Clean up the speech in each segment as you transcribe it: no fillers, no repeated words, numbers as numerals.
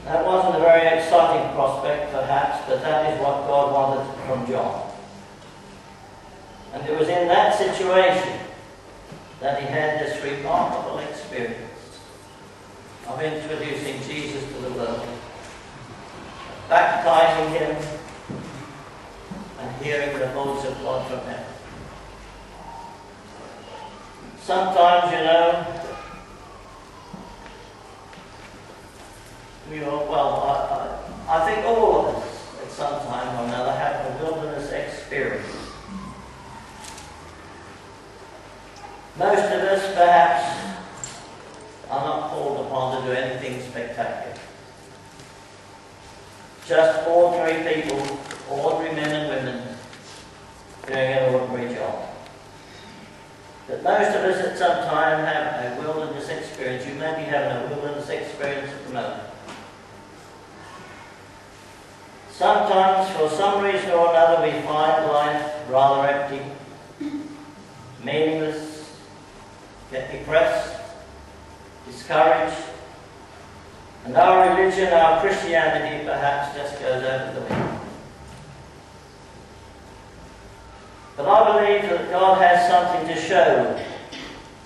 That wasn't a very exciting prospect, perhaps, but that is what God wanted from John. And it was in that situation that he had this remarkable experience of introducing Jesus to the world, baptizing him, and hearing the voice of God from heaven. Sometimes, I think all of us at some time or another have a wilderness experience. Most of us perhaps are not called upon to do anything spectacular. Just ordinary people, ordinary men and women doing an ordinary job. But most of us at some time have a wilderness experience. You may be having a wilderness experience at the moment. Sometimes, for some reason or another, we find life rather empty, meaningless, get depressed, discouraged, and our religion, our Christianity, perhaps just goes over the wind. But I believe that God has something to show,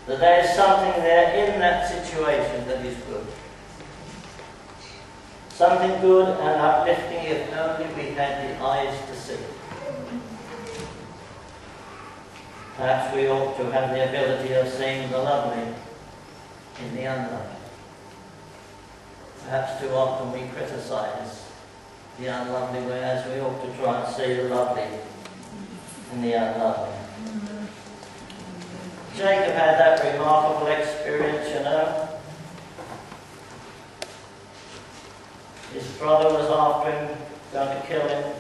that there is something there in that situation that is good. Something good and uplifting if only we had the eyes to see. Perhaps we ought to have the ability of seeing the lovely in the unlovely. Perhaps too often we criticize the unlovely, whereas we ought to try and see the lovely in the unlovely. Jacob had that remarkable experience, His brother was after him, going to kill him,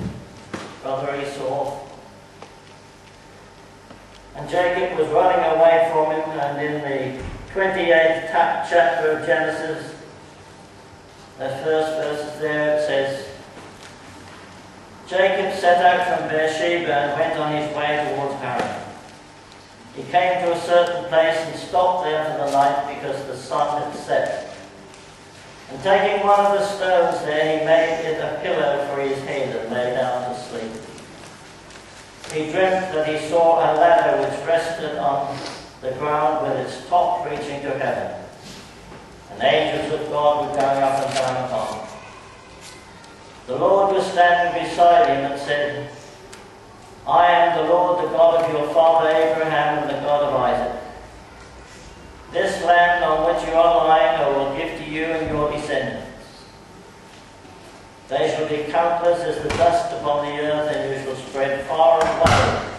brother Esau. And Jacob was running away from him, and in the 28th chapter of Genesis, the first verses there, it says, Jacob set out from Beersheba and went on his way towards Haran. He came to a certain place and stopped there for the night because the sun had set. And taking one of the stones there, he made it a pillow for his head and lay down to sleep. He dreamt that he saw a ladder which rested on the ground with its top reaching to heaven. And angels of God were going up and down upon it. The Lord was standing beside him and said, I am the Lord, the God of your father Abraham and the God of Isaac. This land on which you are lying I will give to you and your descendants. They shall be countless as the dust upon the earth, and you shall spread far and wide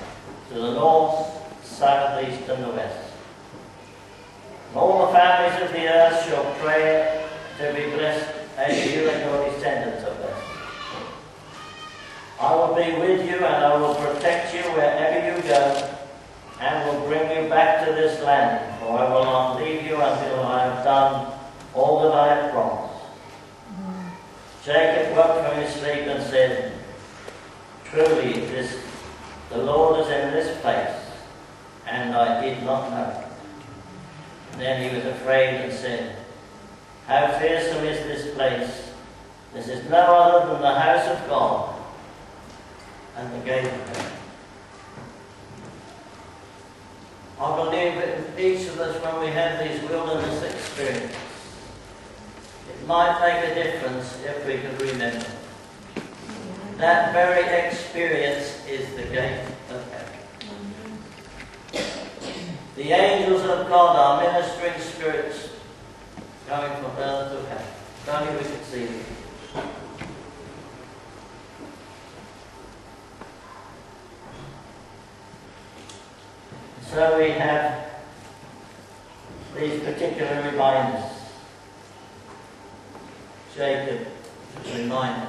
to the north, south, east, and the west. And all the families of the earth shall pray to be blessed as you and your descendants are blessed. I will be with you, and I will protect you wherever you go, and will bring you back to this land, for I will not leave you until I have done all that I have promised. Jacob woke from his sleep and said, Truly, the Lord is in this place, and I did not know it. And then he was afraid and said, How fearsome is this place! This is no other than the house of God, and the gate of heaven. I believe that each of us, when we have these wilderness experiences, it might make a difference if we could remember. That very experience is the gate of heaven. The angels of God are ministering spirits going from earth to heaven. If only we could see them. So we have these particular reminders. Jacob was reminded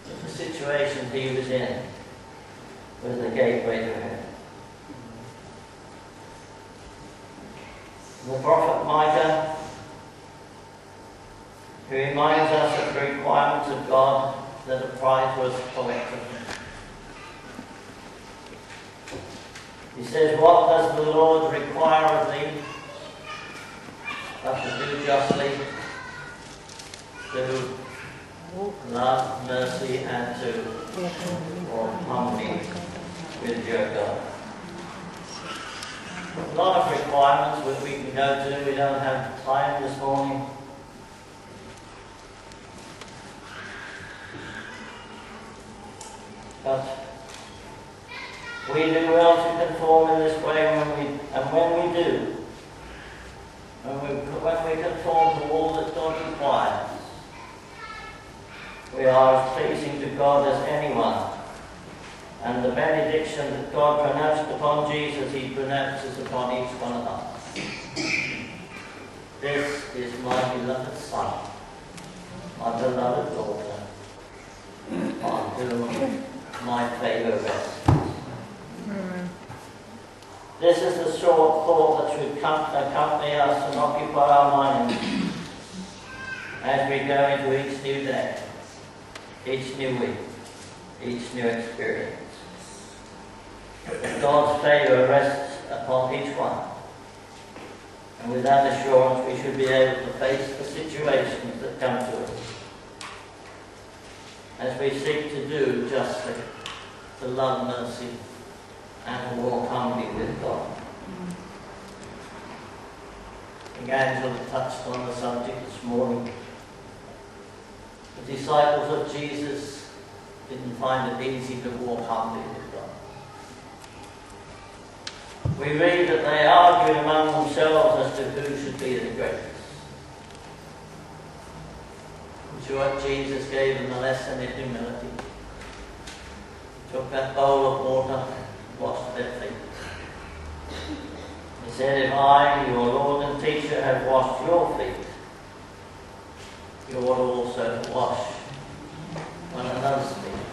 that the situation he was in was the gateway to heaven. The prophet Micah, who reminds us of the requirements of God that apply to us collectively. He says, What does the Lord require of thee? But to do justly, to love, mercy, and to walk humbly with your God. A lot of requirements that we can go to. We don't have time this morning. But we do well to conform in this way when we do, when we conform to all that God requires, we are as pleasing to God as anyone. And the benediction that God pronounced upon Jesus, he pronounces upon each one of us. This is my beloved Son, my beloved daughter, on whom my favour rests. This is the short thought that should accompany us and occupy our minds as we go into each new day, each new week, each new experience. God's favour rests upon each one, and with that assurance we should be able to face the situations that come to us as we seek to do justly, to love mercy, and to walk humbly with God. The angel touched on the subject this morning. The disciples of Jesus didn't find it easy to walk humbly with God. We read that they argued among themselves as to who should be the greatest. I'm sure Jesus gave them a lesson in humility. He took that bowl of water and washed their feet. He said, if I, your Lord and teacher, have washed your feet, you ought also to wash one another's feet.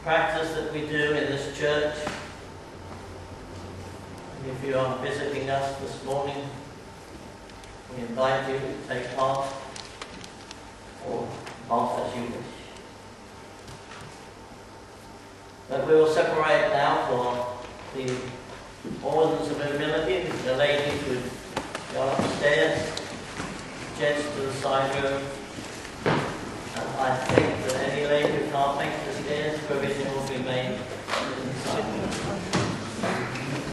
Practice that we do in this church. And if you are visiting us this morning, we invite you to take part, or not as you wish. But we will separate now for the orders of humility. The ladies would go upstairs, gents to the side room. And I think that any lady who can't make the stairs for